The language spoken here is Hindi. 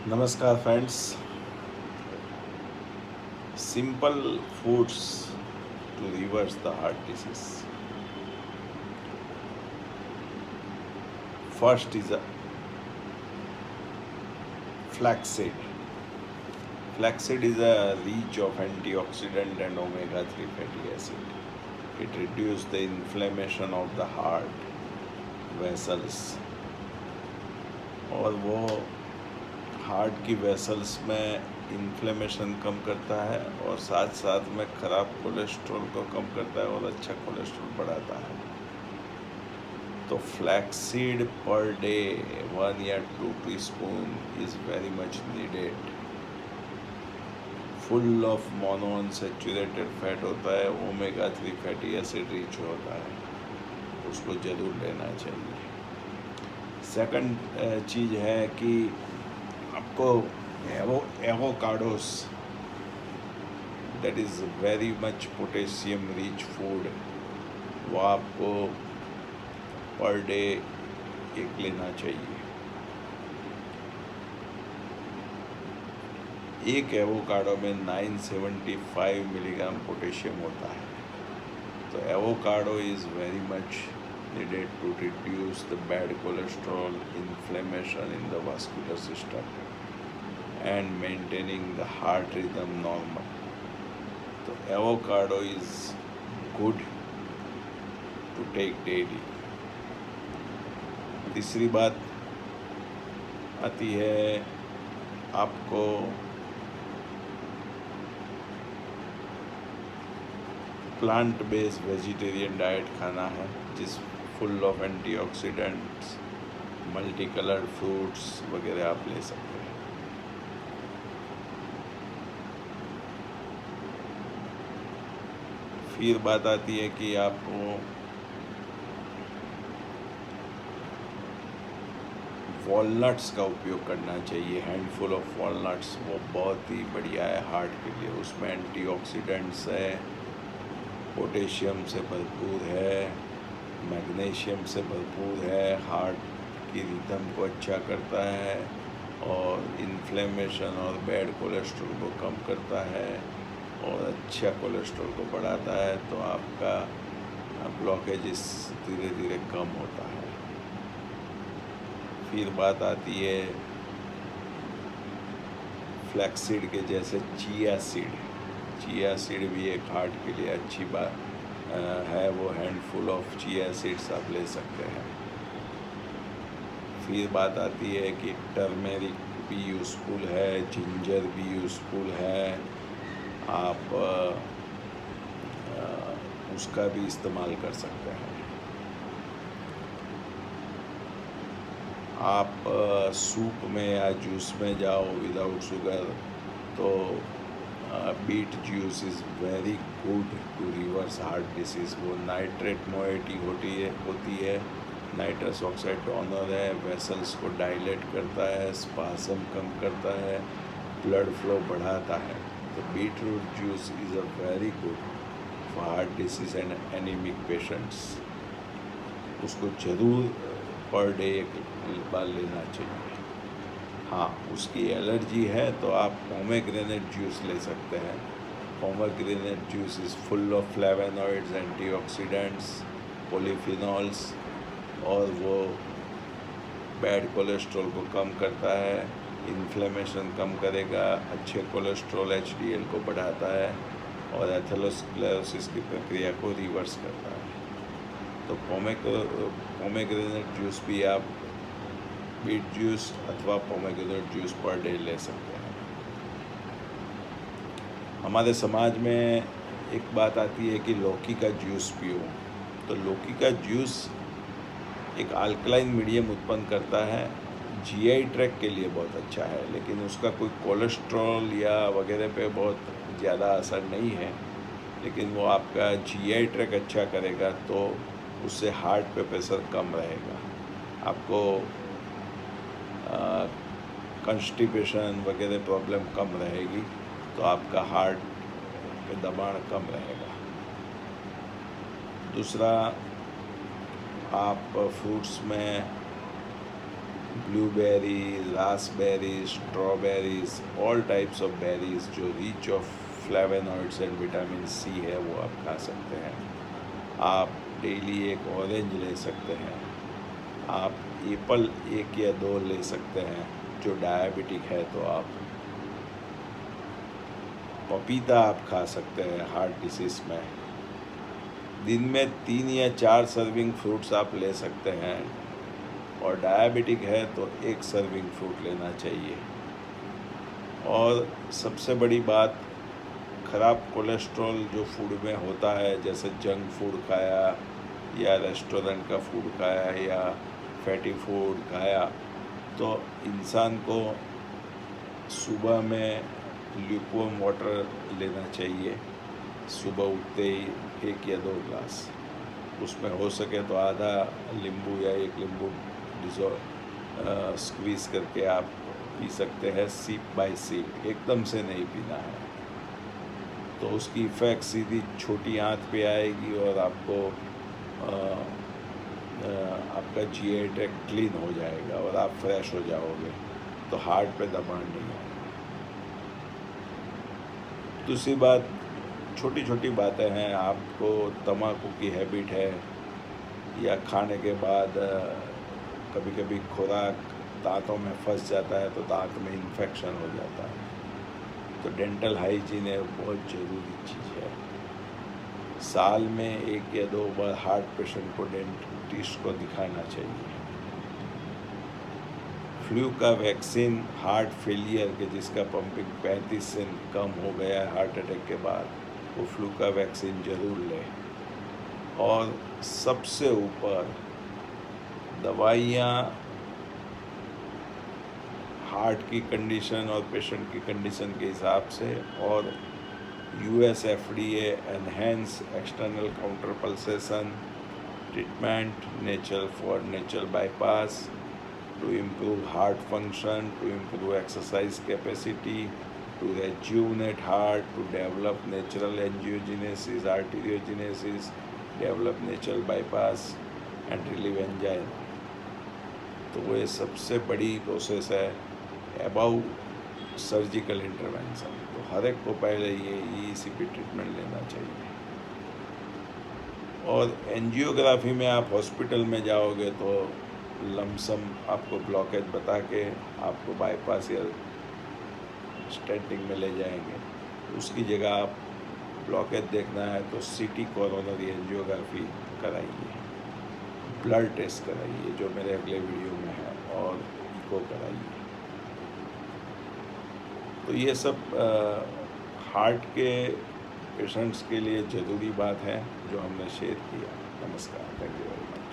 नमस्कार friends. Simple foods to reverse the heart disease. First is a flaxseed. Flaxseed is a rich of antioxidant and omega-3 fatty acid. It reduces the inflammation of the heart vessels और वो हार्ट की वेसल्स में इन्फ्लेमेशन कम करता है और साथ साथ में ख़राब कोलेस्ट्रॉल को कम करता है और अच्छा कोलेस्ट्रॉल बढ़ाता है। तो फ्लैक्सीड पर डे 1 या 2 teaspoon is very much needed. Full of monounsaturated fat होता है, ओमेगा-3 फैटी एसिड रिच होता है, उसको ज़रूर लेना चाहिए। सेकंड चीज़ है कि आपको avocados, that is very much potassium rich food, वो आपको पर डे एक लेना चाहिए। एक एवोकाडो में 975 मिलीग्राम पोटेशियम होता है। तो avocado is very much needed to reduce the bad cholesterol, inflammation in the vascular system and maintaining the heart rhythm normal. So avocado is good to take daily. तीसरी बात आती है आपको प्लांट बेस्ड वेजिटेरियन डाइट खाना है, जिस full of antioxidants, multi coloured fruits वगैरह आप ले सकते हैं। फिर बात आती है कि आपको वॉलनट्स का उपयोग करना चाहिए। हैंडफुल ऑफ वॉलनट्स वो बहुत ही बढ़िया है हार्ट के लिए। उसमें एंटीऑक्सीडेंट्स है, पोटेशियम से भरपूर है, मैग्नीशियम से भरपूर है, हार्ट की रिदम को अच्छा करता है और इन्फ्लेमेशन और बैड कोलेस्ट्रॉल को कम करता है और अच्छा कोलेस्ट्रॉल को बढ़ाता है। तो आपका ब्लॉकेजेस धीरे धीरे कम होता है। फिर बात आती है फ्लैक्सीड के जैसे चिया सीड भी एक हार्ट के लिए अच्छी बात है। वो हैंडफुल ऑफ चिया सीड्स आप ले सकते हैं। फिर बात आती है कि टर्मेरिक भी यूज़फुल है, जिंजर भी यूज़फुल है, आप उसका भी इस्तेमाल कर सकते हैं। आप सूप में या जूस में जाओ विदाउट शुगर, तो beet juice is very good to reverse heart disease. वो नाइट्रेट मोइटी होती है, नाइट्रस ऑक्साइड डोनर है, वेसल्स को डायलेट करता है, स्पासम कम करता है, ब्लड फ्लो बढ़ाता है। तो beetroot juice is a very good for heart disease and anaemic patients. उसको ज़रूर पर डे एक बार लेना चाहिए। हाँ, उसकी एलर्जी है तो आप पोमेग्रेनेट जूस ले सकते हैं। Pomegranate juice is full of flavonoids, antioxidants, polyphenols, और वो बैड कोलेस्ट्रॉल को कम करता है, इन्फ्लेमेशन कम करेगा, अच्छे कोलेस्ट्रॉल एचडीएल को बढ़ाता है और एथेरोस्क्लेरोसिस की प्रक्रिया को रिवर्स करता है। तो पोमेग्रेनेट जूस भी आप बीट जूस अथवा पोमेग्रेनेट जूस पर डे ले सकते हैं। हमारे समाज में एक बात आती है कि लौकी का जूस पियो। तो लौकी का जूस एक अल्कलाइन मीडियम उत्पन्न करता है, जीआई ट्रैक के लिए बहुत अच्छा है, लेकिन उसका कोई कोलेस्ट्रॉल या वगैरह पे बहुत ज़्यादा असर नहीं है। लेकिन वो आपका जीआई ट्रैक अच्छा करेगा, तो उससे हार्ट पे प्रेशर कम रहेगा, आपको कंस्टिपेशन वगैरह प्रॉब्लम कम रहेगी, तो आपका हार्ट पे दबाव कम रहेगा। दूसरा, आप फ्रूट्स में blueberries, raspberries, strawberries, all types of berries जो rich of flavonoids and vitamin C है वो आप खा सकते हैं। आप डेली एक ऑरेंज ले सकते हैं। आप एप्पल 1 या 2 ले सकते हैं। जो डायबिटिक है तो आप पपीता आप खा सकते हैं हार्ट डिसीज़ में। दिन में 3 या 4 सर्विंग फ्रूट्स आप ले सकते हैं, और डायबिटिक है तो 1 सर्विंग फ्रूट लेना चाहिए। और सबसे बड़ी बात, ख़राब कोलेस्ट्रॉल जो फूड में होता है, जैसे जंक फूड खाया या रेस्टोरेंट का फूड खाया या फैटी फूड खाया, तो इंसान को सुबह में ल्यूकवार्म वाटर लेना चाहिए। सुबह उठते ही 1 या 2 ग्लास, उसमें हो सके तो आधा नींबू या 1 नींबू स्क्वीज़ करके आप पी सकते हैं, सिप बाय सिप, एकदम से नहीं पीना है। तो उसकी इफ़ेक्ट सीधी छोटी आंत पे आएगी और आपको आपका जीआई ट्रैक्ट क्लीन हो जाएगा और आप फ्रेश हो जाओगे, तो हार्ट पे दबाव नहीं आएगा। दूसरी बात, छोटी छोटी बातें हैं। आपको तम्बाकू की हैबिट है या खाने के बाद कभी कभी खुराक दांतों में फंस जाता है तो दांत में इन्फेक्शन हो जाता है, तो डेंटल हाइजीन है बहुत ज़रूरी चीज़ है। साल में 1 या 2 बार हार्ट पेशेंट को डेंटिस्ट को दिखाना चाहिए। फ्लू का वैक्सीन हार्ट फेलियर के जिसका पंपिंग 35 से कम हो गया है हार्ट अटैक के बाद, वो फ्लू का वैक्सीन ज़रूर ले। और सबसे ऊपर दवाइयाँ हार्ट की कंडीशन और पेशेंट की कंडीशन के हिसाब से, और US FDA enhance external counter pulsation treatment natural bypass to improve heart function, to improve exercise capacity, to rejuvenate heart, to develop natural angiogenesis, arteriogenesis, develop natural bypass and relieve angina। तो वो ये सबसे बड़ी प्रोसेस है अबाउ सर्जिकल इंटरवेंशन। तो हर एक को पहले ये ECP ट्रीटमेंट लेना चाहिए। और एंजियोग्राफी में आप हॉस्पिटल में जाओगे तो लमसम आपको ब्लॉकेज बता के आपको बाईपास या स्टेंटिंग में ले जाएंगे। उसकी जगह आप ब्लॉकेज देखना है तो CT कोरोनरी एंजियोग्राफी कराइए, ब्लड टेस्ट कराइए जो मेरे अगले वीडियो में है, और इको कराइए। तो ये सब हार्ट के पेशेंट्स के लिए ज़रूरी बात है जो हमने शेयर किया। नमस्कार, थैंक यू वेरी मच।